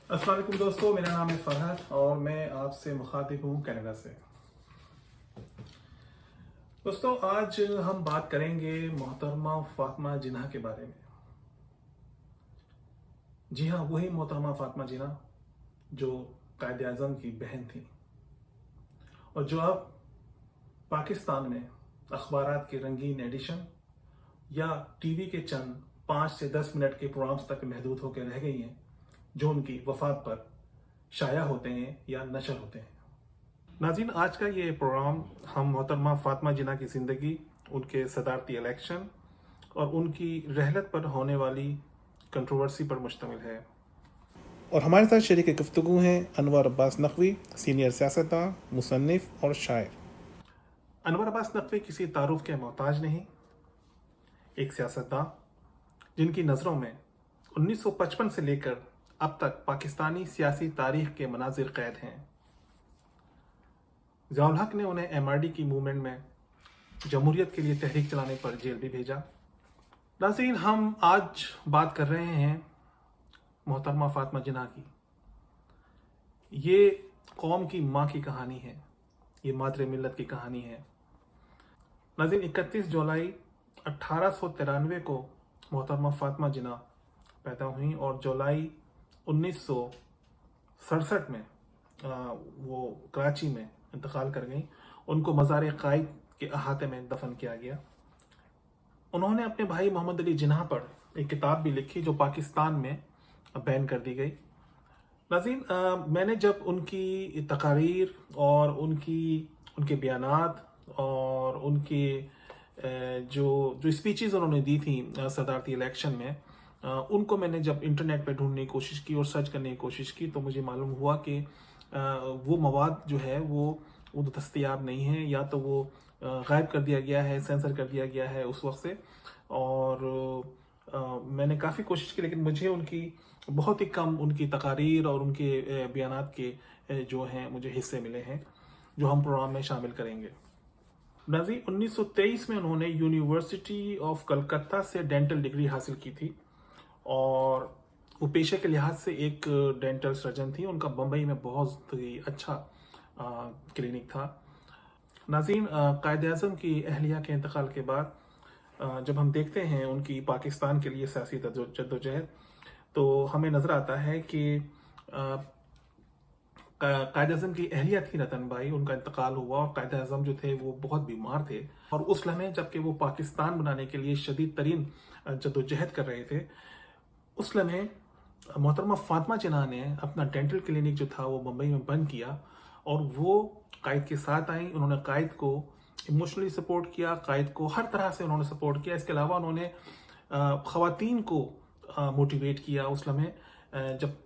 अस्सलाम वालेकुम दोस्तों, मेरा नाम है फरहत और मैं आपसे मुखातिब हूँ कनाडा से। दोस्तों, आज हम बात करेंगे मोहतरमा फातिमा जिन्ना के बारे में। जी हाँ, वही मोहतरमा फातिमा जिन्ना जो कायद आज़म की बहन थी और जो अब पाकिस्तान में अखबारात के रंगीन एडिशन या टीवी के चंद 5 से 10 मिनट के प्रोग्राम्स तक महदूद होकर रह गई हैं, जो उनकी वफात पर शाया होते हैं या नशर होते हैं। नाज़रीन, आज का ये प्रोग्राम हम मोहतरमा फातिमा जिन्ना की ज़िंदगी, उनके सदारती इलेक्शन और उनकी रहलत पर होने वाली कंट्रोवर्सी पर मुश्तमिल है। और हमारे साथ शरीक गुफ्तगू हैं अनवर अब्बास नकवी, सीनियर सियासतदान, मुसन्निफ और शायर। अनवर अब्बास नकवी किसी तारुफ के मोहताज नहीं, एक सियासतदान जिनकी नज़रों में 1955 से लेकर अब तक पाकिस्तानी सियासी तारीख के मनाजिर कैद हैं। ज़ियाउल हक ने उन्हें MRD की मूवमेंट में जमहूरियत के लिए तहरीक चलाने पर जेल भी भेजा। नाज़रीन, हम आज बात कर रहे हैं मोहतरमा फातिमा जिन्ना की। ये कौम की माँ की कहानी है, ये मादरे मिल्लत की कहानी है। नाज़रीन, 31 जुलाई 1893 को मोहतरमा फातिमा जिन्ना पैदा हुई और जुलाई 1967 में वो कराची में इंतकाल कर गई। उनको मज़ार क़ाइद के अहाते में दफन किया गया। उन्होंने अपने भाई मोहम्मद अली जिन्ना पर एक किताब भी लिखी जो पाकिस्तान में बैन कर दी गई। नाज़रीन, मैंने जब उनकी तकारीर और उनके बयानात और उनके जो स्पीचेस उन्होंने दी थी सदारती इलेक्शन में, उनको मैंने जब इंटरनेट पे ढूंढने की कोशिश की और सर्च करने की कोशिश की तो मुझे मालूम हुआ कि वो मवाद जो है वो दस्तयाब नहीं है, या तो वो गायब कर दिया गया है, सेंसर कर दिया गया है उस वक्त से। और मैंने काफ़ी कोशिश की, लेकिन मुझे उनकी बहुत ही कम उनकी तकारीर और उनके बयानात के जो हैं मुझे हिस्से मिले हैं, जो हम प्रोग्राम में शामिल करेंगे। नाज़रीन, 1923 में उन्होंने यूनिवर्सिटी ऑफ कलकत्ता से डेंटल डिग्री हासिल की थी और वो पेशे के लिहाज से एक डेंटल सर्जन थी। उनका बम्बई में बहुत ही अच्छा क्लिनिक था। नाज़रीन, कायद आज़म की अहलिया के इंतकाल के बाद जब हम देखते हैं उनकी पाकिस्तान के लिए सियासी जद्दोजहद, तो हमें नज़र आता है कि कायद आज़म की अहलिया थी रतन बाई, उनका इंतकाल हुआ और कायद आज़म जो थे वो बहुत बीमार थे। और उस लम्हे जबकि वो पाकिस्तान बनाने के लिए शदीद तरीन जद्दोजहद कर रहे थे, उस लम्हे मोहतरमा फातिमा जिन्ना ने अपना डेंटल क्लिनिक जो था वो मुंबई में बंद किया और वो कायद के साथ आई। उन्होंने कायद को इमोशनली सपोर्ट किया, कायद को हर तरह से उन्होंने सपोर्ट किया। इसके अलावा उन्होंने ख़वातीन को मोटिवेट किया उस लम्हे जब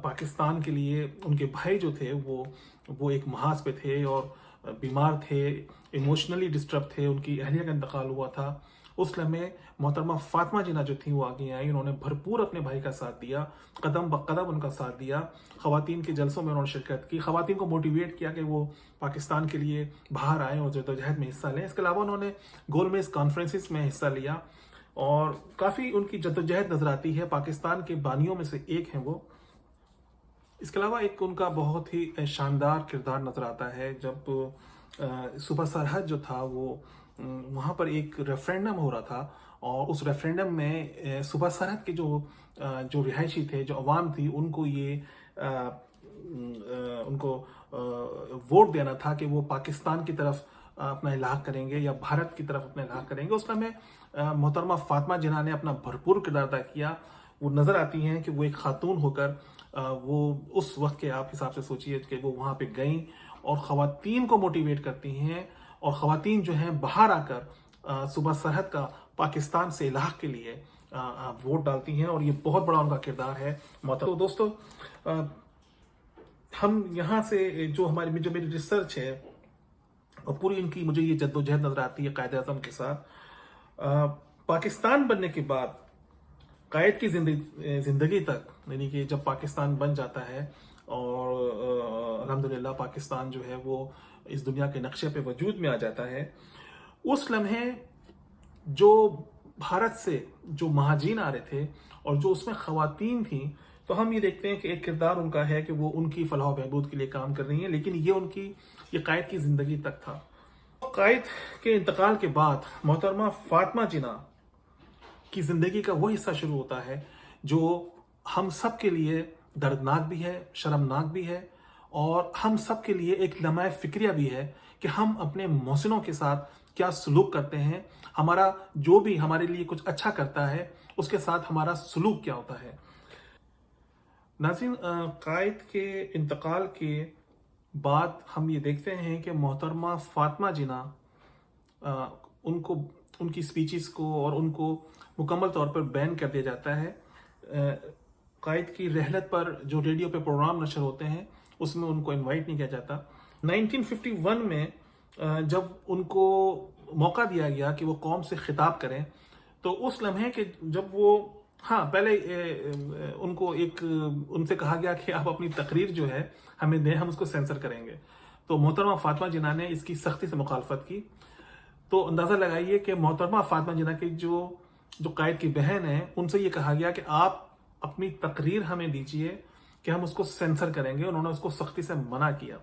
पाकिस्तान के लिए उनके भाई जो थे वो एक महाज पे थे और बीमार थे, इमोशनली डिस्टर्ब थे, उनकी अहलिया का इंतकाल हुआ था। उस लम्हे मोहतरमा फातिमा जिन्ना जो थी वो आगे आई, उन्होंने भरपूर अपने भाई का साथ दिया, कदम ब कदम उनका साथ दिया। ख़वातीन के जलसों में उन्होंने शिरकत की, ख़वातीन को मोटिवेट किया कि वो पाकिस्तान के लिए बाहर आएँ और जद्दोजहद में हिस्सा लें। इसके अलावा उन्होंने गोलमेज कॉन्फ्रेंसिस में हिस्सा लिया और काफ़ी उनकी जद्दोजहद नजर आती है। पाकिस्तान के बानियों में से एक हैं वो। इसके अलावा एक उनका बहुत ही शानदार किरदार नजर आता है जब सूबा सरहद जो था वो वहाँ पर एक रेफरेंडम हो रहा था और उस रेफरेंडम में सूबा सरहद के जो रिहायशी थे, जो अवाम थी, उनको उनको वोट देना था कि वो पाकिस्तान की तरफ अपना इलाहा करेंगे या भारत की तरफ अपना इलाहा करेंगे। उस समय मोहतरमा फातिमा जिन्ना ने अपना भरपूर किरदार अदा किया। वो नज़र आती हैं कि वो एक खातून होकर वो उस वक्त के आप हिसाब से सोचिए कि वो वहाँ पे गई और ख़वातीन को मोटिवेट करती हैं और ख़वातीन जो हैं बाहर आकर सूबा सरहद का पाकिस्तान से इलाहा के लिए वोट डालती हैं और ये बहुत बड़ा उनका किरदार है। तो दोस्तों, हम यहाँ से जो मेरी रिसर्च है और पूरी इनकी मुझे ये जद्दोजहद नजर आती है कायद आज़म के साथ। पाकिस्तान बनने के बाद कायद की जिंदगी तक, यानी कि जब पाकिस्तान बन जाता है और अल्हम्दुलिल्लाह पाकिस्तान जो है वो इस दुनिया के नक्शे पे वजूद में आ जाता है, उस लम्हे जो भारत से जो महाजीन आ रहे थे और जो उसमें ख़वातीन थी تو ہم یہ دیکھتے ہیں کہ ایک کردار ان کا ہے کہ وہ ان کی فلاح و بہبود کے لیے کام کر رہی ہیں، لیکن یہ قائد کی زندگی تک تھا۔ قائد کے انتقال کے بعد محترمہ فاطمہ جناح کی زندگی کا وہ حصہ شروع ہوتا ہے جو ہم سب کے لیے دردناک بھی ہے، شرمناک بھی ہے، اور ہم سب کے لیے ایک لمحہ فکریہ بھی ہے کہ ہم اپنے محسنوں کے ساتھ کیا سلوک کرتے ہیں، ہمارا جو بھی ہمارے لیے کچھ اچھا کرتا ہے اس کے ساتھ ہمارا سلوک کیا ہوتا ہے۔ ناظرین، قائد کے انتقال کے بعد ہم یہ دیکھتے ہیں کہ محترمہ فاطمہ جناح ان کی سپیچز کو اور ان کو مکمل طور پر بین کر دیا جاتا ہے۔ قائد کی رحلت پر جو ریڈیو پہ پروگرام نشر ہوتے ہیں اس میں ان کو انوائٹ نہیں کیا جاتا۔ 1951 میں جب ان کو موقع دیا گیا کہ وہ قوم سے خطاب کریں، تو اس لمحے کہ جب وہ پہلے ان سے کہا گیا کہ آپ اپنی تقریر جو ہے ہمیں دیں، ہم اس کو سینسر کریں گے، تو محترمہ فاطمہ جناح نے اس کی سختی سے مخالفت کی۔ تو اندازہ لگائیے کہ محترمہ فاطمہ جناح کی جو قائد کی بہن ہے، ان سے یہ کہا گیا کہ آپ اپنی تقریر ہمیں دیجئے کہ ہم اس کو سینسر کریں گے، انہوں نے اس کو سختی سے منع کیا۔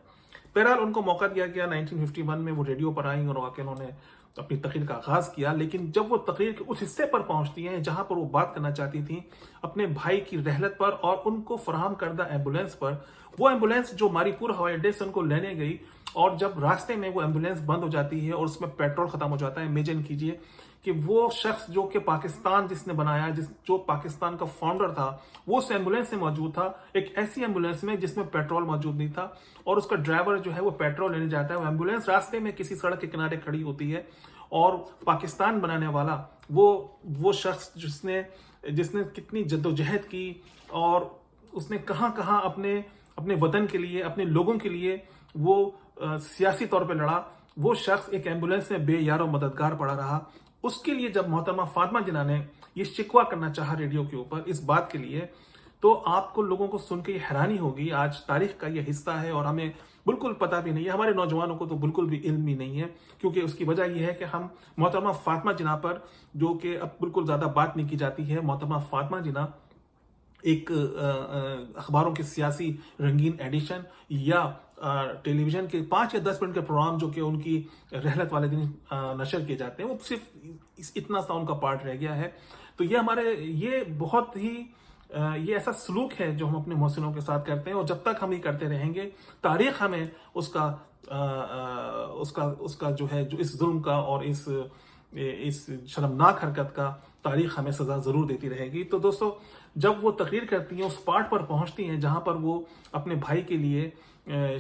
بہرحال ان کو موقع دیا گیا، 1951 میں وہ ریڈیو پر آئیں اور آ کے انہوں نے اپنی تقریر کا آغاز کیا، لیکن جب وہ تقریر کے اس حصے پر پہنچتی ہیں جہاں پر وہ بات کرنا چاہتی تھیں اپنے بھائی کی رحلت پر اور ان کو فراہم کردہ ایمبولینس پر، وہ ایمبولینس جو ماری پور ہوائی اڈے سے ان کو لینے گئی، اور جب راستے میں وہ ایمبولینس بند ہو جاتی ہے اور اس میں پیٹرول ختم ہو جاتا ہے، امیجن کیجئے کہ وہ شخص جو کہ پاکستان جس نے بنایا، جو پاکستان کا فاؤنڈر تھا، وہ اس ایمبولینس میں موجود تھا، ایک ایسی ایمبولینس میں جس میں پیٹرول موجود نہیں تھا، اور اس کا ڈرائیور جو ہے وہ پیٹرول لینے جاتا ہے، وہ ایمبولینس راستے میں کسی سڑک کے کنارے کھڑی ہوتی ہے، اور پاکستان بنانے والا وہ شخص جس نے کتنی جدوجہد کی اور اس نے کہاں کہاں اپنے وطن کے لیے، اپنے لوگوں کے لیے وہ سیاسی طور پہ لڑا، وہ شخص ایک ایمبولینس میں بے یار و مددگار پڑا رہا۔ اس کے لیے جب محترمہ فاطمہ جناح نے یہ شکوہ کرنا چاہا ریڈیو کے اوپر اس بات کے لیے، تو آپ کو لوگوں کو سن کے یہ حیرانی ہوگی۔ آج تاریخ کا یہ حصہ ہے اور ہمیں بالکل پتہ بھی نہیں ہے، ہمارے نوجوانوں کو تو بالکل بھی علم ہی نہیں ہے، کیونکہ اس کی وجہ یہ ہے کہ ہم محترمہ فاطمہ جناح پر، جو کہ اب بالکل زیادہ بات نہیں کی جاتی ہے، محترمہ فاطمہ جناح ایک اخباروں کے سیاسی رنگین ایڈیشن یا ٹیلی ویژن کے 5 یا 10 منٹ کے پروگرام جو کہ ان کی رحلت والے دن نشر کیے جاتے ہیں، وہ صرف اتنا سا ان کا پارٹ رہ گیا ہے۔ تو یہ بہت ہی یہ ایسا سلوک ہے جو ہم اپنے محسنوں کے ساتھ کرتے ہیں، اور جب تک ہم یہ کرتے رہیں گے، تاریخ ہمیں اس کا جو ہے، جو اس ظلم کا اور اس شرمناک حرکت کا، تاریخ ہمیں سزا ضرور دیتی رہے گی۔ تو دوستو، جب وہ تقریر کرتی ہیں، اس پارٹ پر پہنچتی ہیں جہاں پر وہ اپنے بھائی کے لیے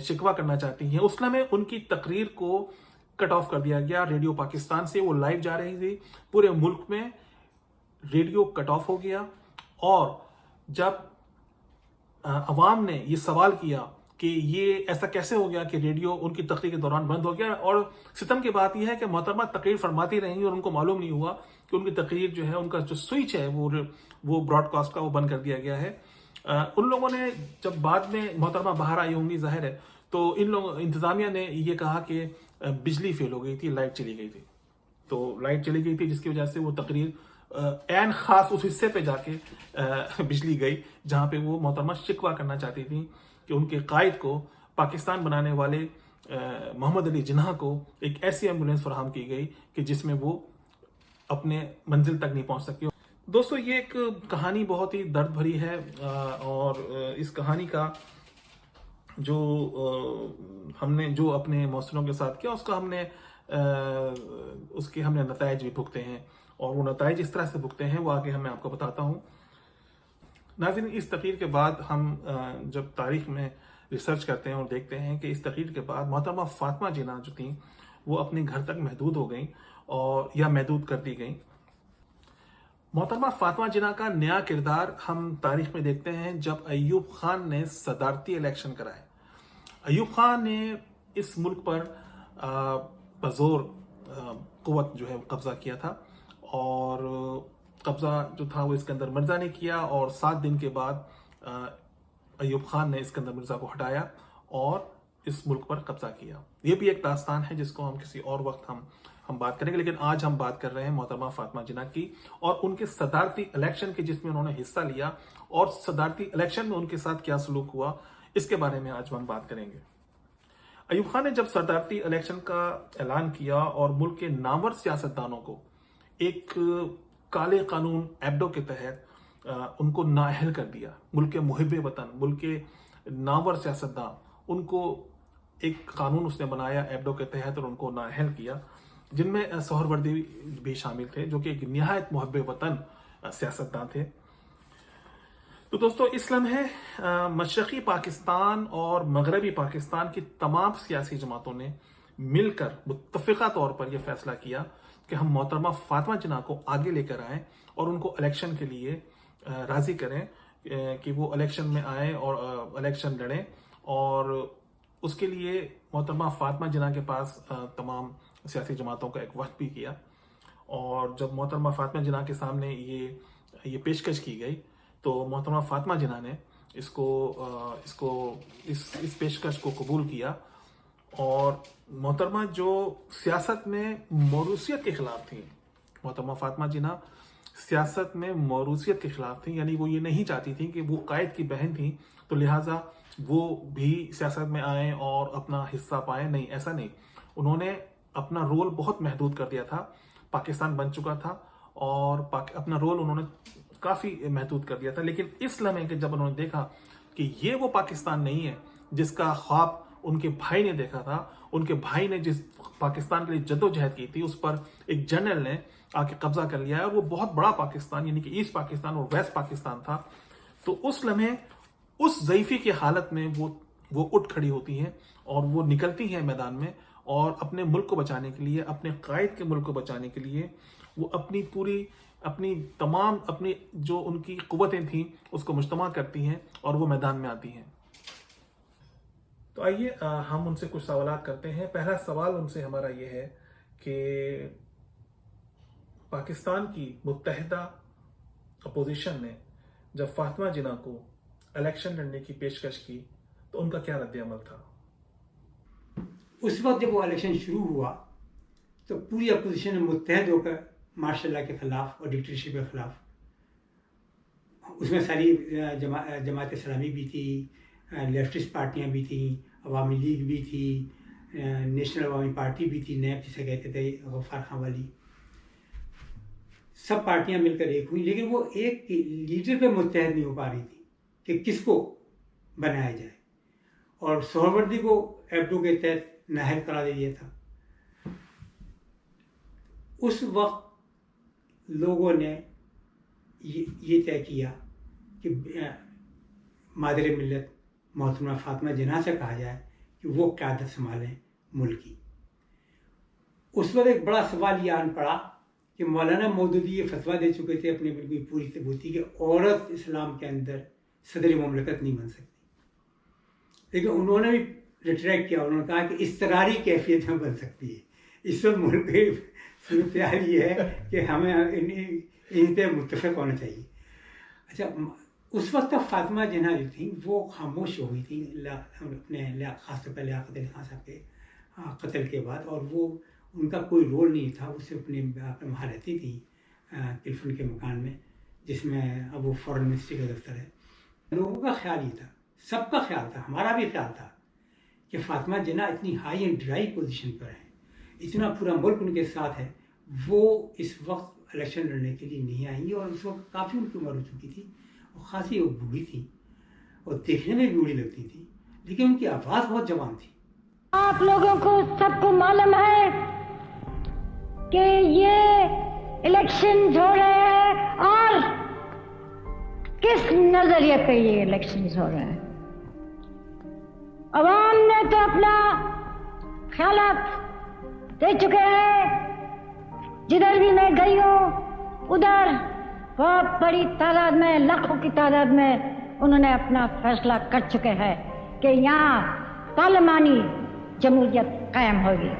شکوہ کرنا چاہتی ہیں، اس لمحے ان کی تقریر کو کٹ آف کر دیا گیا ریڈیو پاکستان سے۔ وہ لائیو جا رہی تھی، پورے ملک میں ریڈیو کٹ آف ہو گیا، اور جب عوام نے یہ سوال کیا کہ یہ ایسا کیسے ہو گیا کہ ریڈیو ان کی تقریر کے دوران بند ہو گیا، اور ستم کی بات یہ ہے کہ محترمہ تقریر فرماتی رہیں اور ان کو معلوم نہیں ہوا کہ ان کی تقریر جو ہے، ان کا جو سوئچ ہے وہ براڈ کاسٹ کا، وہ بند کر دیا گیا ہے۔ ان لوگوں نے جب بعد میں محترمہ باہر آئی ہوں گی ظاہر ہے، تو انتظامیہ نے یہ کہا کہ بجلی فیل ہو گئی تھی، لائٹ چلی گئی تھی، تو لائٹ چلی گئی تھی جس کی وجہ سے وہ تقریر عین خاص اس حصے پہ جا کے بجلی گئی جہاں پہ وہ محترمہ شکوہ کرنا چاہتی تھی کہ ان کے قائد کو، پاکستان بنانے والے محمد علی جناح کو ایک ایسی ایمبولینس فراہم کی گئی کہ جس میں وہ اپنے منزل تک نہیں پہنچ سکی۔ دوستو، یہ ایک کہانی بہت ہی درد بھری ہے، اور اس کہانی کا جو ہم نے جو اپنے محسنوں کے ساتھ کیا، اس کے ہم نے نتائج بھی بھگتے ہیں، اور وہ نتائج اس طرح سے بھگتے ہیں، وہ آگے میں آپ کو بتاتا ہوں۔ ناظرین، اس تقریر کے بعد ہم جب تاریخ میں ریسرچ کرتے ہیں اور دیکھتے ہیں کہ اس تقریر کے بعد محترمہ فاطمہ جناح جو تھیں، وہ اپنے گھر تک محدود ہو گئیں، یا محدود کر دی گئیں۔ محترمہ فاطمہ جناح کا نیا کردار ہم تاریخ میں دیکھتے ہیں جب ایوب خان نے صدارتی الیکشن کرائے۔ ایوب خان نے اس ملک پر بزور قوت جو ہے قبضہ کیا تھا، اور قبضہ جو تھا وہ اسکندر مرزا نے کیا، اور 7 دن کے بعد ایوب خان نے اسکندر مرزا کو ہٹایا اور اس ملک پر قبضہ کیا۔ یہ بھی ایک داستان ہے جس کو ہم کسی اور وقت ہم ہم بات کریں گے، لیکن آج ہم بات کر رہے ہیں محترمہ فاطمہ جناح کی اور ان کے صدارتی الیکشن کی جس میں انہوں نے حصہ لیا اور صدارتی الیکشن میں ان کے ساتھ کیا سلوک ہوا، اس کے بارے میں آج ہم بات کریں گے۔ ایوب خان نے جب صدارتی الیکشن کا اعلان کیا اور ملک کے نامور سیاستدانوں کو ایک کالے قانون ایبڈو کے تحت ان کو نااہل کر دیا، ملک کے محب وطن، ملک کے نامور سیاستدان، ان کو ایک قانون اس نے بنایا ایبڈو کے تحت اور ان کو نااہل کیا، جن میں سہروردی بھی شامل تھے جو کہ ایک نہایت محب وطن سیاستدان تھے۔ تو دوستو، اس لمحے مشرقی پاکستان اور مغربی پاکستان کی تمام سیاسی جماعتوں نے مل کر متفقہ طور پر یہ فیصلہ کیا کہ ہم محترمہ فاطمہ جناح کو آگے لے کر آئیں اور ان کو الیکشن کے لیے راضی کریں کہ وہ الیکشن میں آئیں اور الیکشن لڑیں، اور اس کے لیے محترمہ فاطمہ جناح کے پاس تمام سیاسی جماعتوں کا ایک وقت بھی کیا، اور جب محترمہ فاطمہ جناح کے سامنے یہ پیشکش کی گئی تو محترمہ فاطمہ جناح نے اس پیشکش کو قبول کیا، اور محترمہ جو سیاست میں موروثیت کے خلاف تھیں، محترمہ فاطمہ جناح سیاست میں موروثیت کے خلاف تھیں، یعنی وہ یہ نہیں چاہتی تھیں کہ وہ قائد کی بہن تھیں تو لہٰذا وہ بھی سیاست میں آئیں اور اپنا حصہ پائیں، نہیں، ایسا نہیں۔ انہوں نے اپنا رول بہت محدود کر دیا تھا، پاکستان بن چکا تھا اور اپنا رول انہوں نے کافی محدود کر دیا تھا، لیکن اس لمحے کہ جب انہوں نے دیکھا کہ یہ وہ پاکستان نہیں ہے جس کا خواب ان کے بھائی نے دیکھا تھا، ان کے بھائی نے جس پاکستان کے لیے جدوجہد کی تھی اس پر ایک جنرل نے آ کے قبضہ کر لیا ہے، اور وہ بہت بڑا پاکستان یعنی کہ ایسٹ پاکستان اور ویسٹ پاکستان تھا، تو اس لمحے اس ضعیفی کی حالت میں وہ اٹھ کھڑی ہوتی ہیں اور وہ نکلتی ہیں میدان میں، اور اپنے ملک کو بچانے کے لیے، اپنے قائد کے ملک کو بچانے کے لیے وہ اپنی تمام جو ان کی قوتیں تھیں اس کو مجتمع کرتی ہیں اور وہ میدان میں آتی ہیں۔ تو آئیے ہم ان سے کچھ سوالات کرتے ہیں۔ پہلا سوال ان سے ہمارا یہ ہے کہ پاکستان کی متحدہ اپوزیشن نے جب فاطمہ جناح کو الیکشن لڑنے کی پیشکش کی تو ان کا کیا رد عمل تھا؟ اس وقت جب وہ الیکشن شروع ہوا تو پوری اپوزیشن نے متحد ہو کر ماشاء اللہ کے خلاف اور ڈکٹیٹرشپ کے خلاف، اس میں ساری جماعت اسلامی بھی تھی، لیفٹسٹ پارٹیاں بھی تھیں، عوامی لیگ بھی تھی، نیشنل عوامی پارٹی بھی تھی، نیب جسے کہتے تھے، غفار خان والی، سب پارٹیاں مل کر ایک ہوئی، لیکن وہ ایک لیڈر پہ متحد نہیں ہو پا رہی تھی کہ کس کو بنایا جائے، اور سہروردی کو ایبڈو کے تحت نااہل قرار دے دیا تھا۔ اس وقت لوگوں نے یہ طے کیا کہ مادر ملت محترمہ فاطمہ جناح سے کہا جائے کہ وہ قیادت سنبھالیں ملک کی۔ اس وقت ایک بڑا سوال یہ آن پڑا کہ مولانا مودودی یہ فتویٰ دے چکے تھے اپنے بالکل پوری ثبوتی کہ عورت اسلام کے اندر صدر مملکت نہیں بن سکتی، لیکن انہوں نے بھی ریٹریکٹ کیا، انہوں نے کہا کہ اضطراری کیفیت میں بن سکتی ہے۔ اس وقت ملک کی صورتحال یہ ہے کہ ہمیں ان پہ متفق ہونا چاہیے۔ اچھا، اس وقت تک فاطمہ جناح جو تھیں وہ خاموش ہو گئی تھیں اپنے خاص طور پر لیاقت علی خان صاحب کے قتل کے بعد، اور وہ ان کا کوئی رول نہیں تھا، وہ صرف اپنے وہاں رہتی تھی کلفن کے مکان میں، جس میں اب وہ فورن منسٹری کا دفتر ہے۔ لوگوں کا خیال یہ تھا، سب کا خیال تھا، ہمارا بھی خیال تھا کہ فاطمہ جناح اتنی ہائی اینڈ ڈرائی پوزیشن پر ہیں، اتنا پورا ملک ان کے ساتھ ہے، وہ اس وقت الیکشن لڑنے کے لیے نہیں آئیں گی، اور اس وقت کافی ان کی عمر ہو چکی تھی اور خاصی وہ بوڑھی تھی اور دیکھنے میں بھی بوڑھی لگتی تھی، لیکن ان کی آواز بہت جوان تھی۔ آپ لوگوں کو سب کو معلوم ہے کہ یہ الیکشن ہو رہے ہیں اور کس نظریے پہ یہ الیکشنز ہو رہے ہیں۔ عوام نے تو اپنا خیالات دے چکے ہیں، جدھر بھی میں گئی ہوں ادھر بہت بڑی تعداد میں، لاکھوں کی تعداد میں انہوں نے اپنا فیصلہ کر چکے ہیں کہ یہاں پارلیمانی جمہوریت قائم ہوگی۔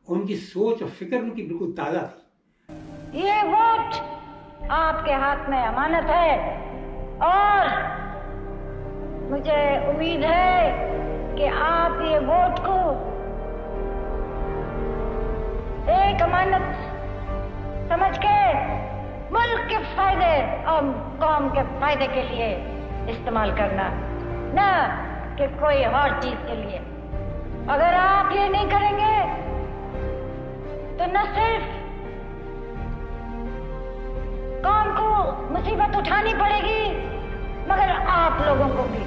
ان کی سوچ اور فکر ان کی بالکل تازہ تھی۔ یہ ووٹ آپ کے ہاتھ میں امانت ہے، اور مجھے امید ہے کہ آپ یہ ووٹ کو एक अमानत समझ के मुल्क के फायदे और कौम के फायदे के लिए इस्तेमाल करना, न कि कोई और चीज के लिए। अगर आप ये नहीं करेंगे तो न सिर्फ कौम को मुसीबत उठानी पड़ेगी मगर आप लोगों को भी।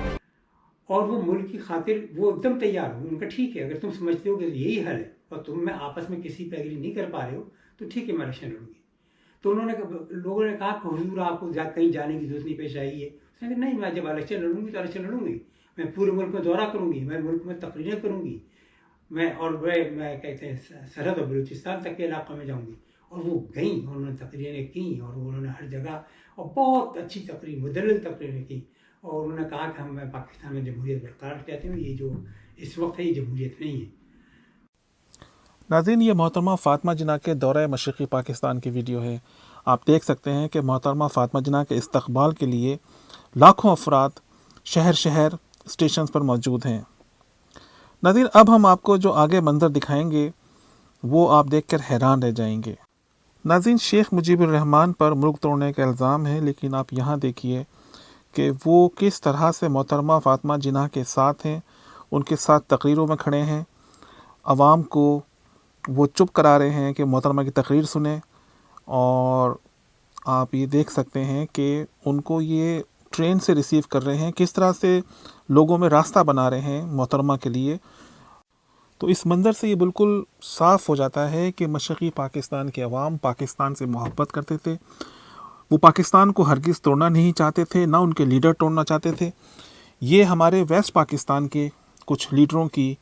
और वो मुल्क की खातिर वो एकदम तैयार हो। उनका ठीक है, अगर तुम समझते हो कि यही हल है और तुम में आपस में किसी पे एग्री नहीं कर पा रहे हो तो ठीक है, मैं इलेक्शन लड़ूंगी। तो लोगों ने कहा कि हुजूर आपको कहीं जाने की जरूरत नहीं पेश आई है। उसने कहा नहीं, मैं जब इलेक्शन लड़ूंगी तो इलेक्शन लड़ूंगी, मैं पूरे मुल्क में दौरा करूंगी, मैं मुल्क में तकरीरें करूंगी, मैं कहते हैं सरहद और बलूचिस्तान तक के इलाक़ों में जाऊंगी। और वो गई, उन्होंने तकरीरें की और उन्होंने हर जगह और बहुत अच्छी तकरीर, मुदल्लल तकरीरें की। और उन्होंने कहा कि हम पाकिस्तान में जमहूरियत बरकरार चाहते हैं, ये जो इस वक्त है ये जमहूरियत नहीं है। नाज़रीन, ये मोहतरमा फ़ातिमा जिन्ना के दौरे मशरक़ी पाकिस्तान की वीडियो है। आप देख सकते हैं कि मोहतरमा फ़ातिमा जिन्ना के इस्तक़बाल के लिए लाखों अफराद शहर शहर स्टेशन पर मौजूद हैं। नाज़रीन, अब हम आपको जो आगे मंजर दिखाएंगे वो आप देखकर हैरान रह जाएंगे। नाज़रीन, शेख मुजीबुर रहमान पर मुल्क तोड़ने का इल्ज़ाम है, लेकिन आप यहाँ देखिए कि वो किस तरह से मोहतरमा फ़ातिमा जिन्ना के साथ हैं, उनके साथ तकरीरों में खड़े हैं, आवाम को वो चुप करा रहे हैं कि मोहतरमा की तकरीर सुने। और आप ये देख सकते हैं कि उनको ये ट्रेन से रिसीव कर रहे हैं, किस तरह से लोगों में रास्ता बना रहे हैं मोहतरमा के लिए। तो इस मंज़र से ये बिल्कुल साफ़ हो जाता है कि मशरक़ी पाकिस्तान के अवाम पाकिस्तान से मोहब्बत करते थे। वो पाकिस्तान को हरगिज़ तोड़ना नहीं चाहते थे, ना उनके लीडर तोड़ना चाहते थे। ये हमारे वेस्ट पाकिस्तान के कुछ लीडरों की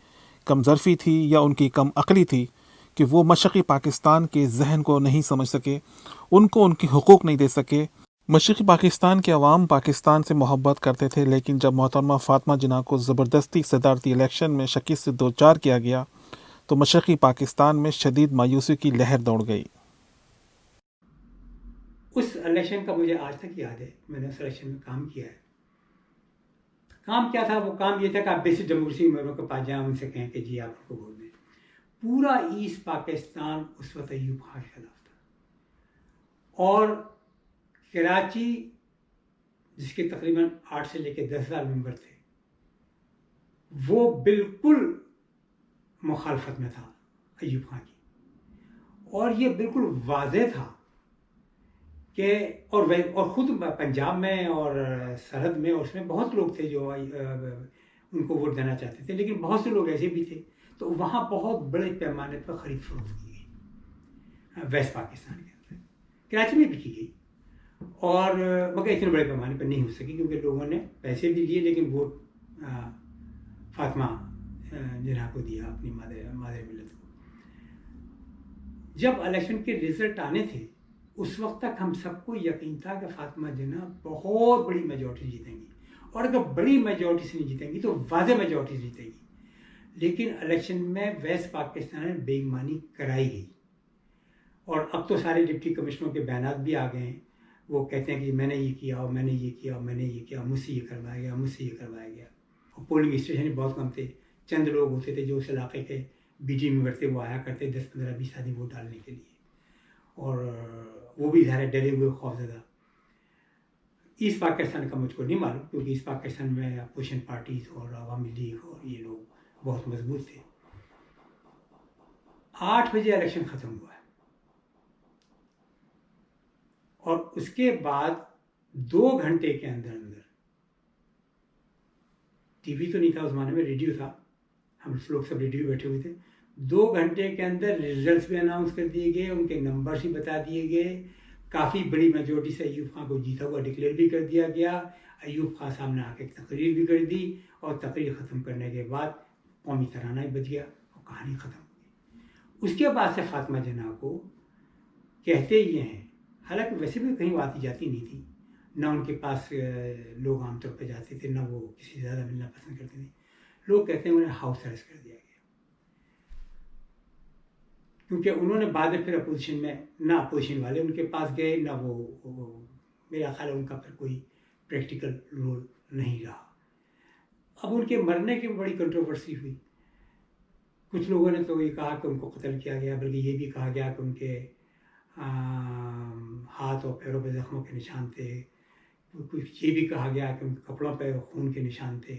कमज़रफ़ी थी या उनकी कम अक़ली थी कि वो मशरक़ी पाकिस्तान के जहन को नहीं समझ सके, उनको उनके हुकूक़ नहीं दे सके। मशरक़ी पाकिस्तान के अवाम पाकिस्तान से मोहब्बत करते थे, लेकिन जब मोहतरमा फ़ातिमा जिन्ना को ज़बरदस्ती सदारती इलेक्शन में शिकस्त से दो चार किया गया तो मशरक़ी पाकिस्तान में शदीद मायूसी की लहर दौड़ गई। उस इलेक्शन का मुझे आज तक याद है, मैंने उस इलेक्शन में काम किया है। काम क्या था? वो काम ये था कि आप बेसिक डेमोक्रेसी मेंबरों के पास जाएं, उनसे कहें कि जी आप उनको वोट दें। पूरा ईस्ट पाकिस्तान उस वक्त अयूब खान के खिलाफ था और कराची, जिसके तकरीबन 8 से लेकर 10,000 मेंबर थे, वो बिल्कुल मुखालफत में था अयूब खान की। और ये बिल्कुल वाज़ेह था कि और ख़ुद पंजाब में और सरहद में उसमें बहुत लोग थे जो उनको वोट देना चाहते थे, लेकिन बहुत से लोग ऐसे भी थे। तो वहाँ बहुत बड़े पैमाने पर ख़रीद फरोख्त की गई वेस्ट पाकिस्तान के अंदर, कराची में भी की गई, और मगर इतने बड़े पैमाने पर नहीं हो सकी क्योंकि लोगों ने पैसे भी लिए लेकिन वोट फ़ातिमा जिन्ना को दिया, अपनी मादर मिल्लत को। जब इलेक्शन के रिजल्ट आने थे उस वक्त तक हम सबको यकीन था कि फ़ातिमा जिन्ना बहुत बड़ी मेजॉरिटी जीतेंगी, और अगर बड़ी मेजॉरिटी से नहीं जीतेंगी तो वाज़ेह मेजॉरिटी जीतेगी। लेकिन इलेक्शन में वेस्ट पाकिस्तान में बेईमानी कराई गई, और अब तो सारे डिप्टी कमिश्नरों के बयानात भी आ गए हैं। वो कहते हैं कि मैंने ये किया और मैंने ये किया और मैंने ये किया, मुझसे ये करवाया गया, मुझसे ये करवाया गया। और पोलिंग स्टेशन बहुत कम थे, चंद लोग होते थे जो उस इलाके के बीडी मेंबर थे, वो आया करते 10, 15, 20 आदमी वोट डालने के लिए, और वो भी ज़्यादा डरे हुए, खौफज़दा। ईस्ट पाकिस्तान का मुझको नहीं मालूम क्योंकि ईस्ट पाकिस्तान में अपोजिशन पार्टीज और अवामी लीग और ये लोग बहुत मजबूत थे। 8 बजे इलेक्शन ख़त्म हुआ है और उसके बाद 2 घंटे के अंदर अंदर, टीवी तो नहीं था उस ज़माने में, रेडियो था, हम लोग सब रेडियो बैठे हुए थे। 2 घंटे के अंदर रिजल्ट्स भी अनाउंस कर दिए गए, उनके नंबर्स भी बता दिए गए। काफ़ी बड़ी मेजोरिटी से अयूब खान को जीता हुआ डिक्लेयर भी कर दिया गया। अयूब खान साहब ने आके तकरीर भी कर दी, और तकरीर ख़त्म करने के बाद कौमी तराना ही बज गया और कहानी ख़त्म हो गई। उसके बाद से फ़ातिमा जिन्ना को कहते ये हैं, हालांकि वैसे भी कहीं आती जाती नहीं थी, ना उनके पास लोग आमतौर पर जाते थे, ना वो किसी से ज़्यादा मिलना पसंद करते थे। लोग कहते हैं उन्हें हाउस अरेस्ट कर दिया गया क्योंकि उन्होंने बाद में फिर अपोजिशन में, ना अपोजिशन वाले उनके पास गए, ना वो मेरा ख्याल है उनका फिर कोई प्रैक्टिकल रोल नहीं रहा। अब उनके मरने की बड़ी कंट्रोवर्सी हुई। کچھ لوگوں نے تو یہ کہا کہ ان کو قتل کیا گیا، بلکہ یہ بھی کہا گیا کہ ان کے ہاتھ اور پیروں پہ زخموں کے نشان تھے، کچھ یہ بھی کہا گیا کہ ان کے کپڑوں پہ خون کے نشان تھے۔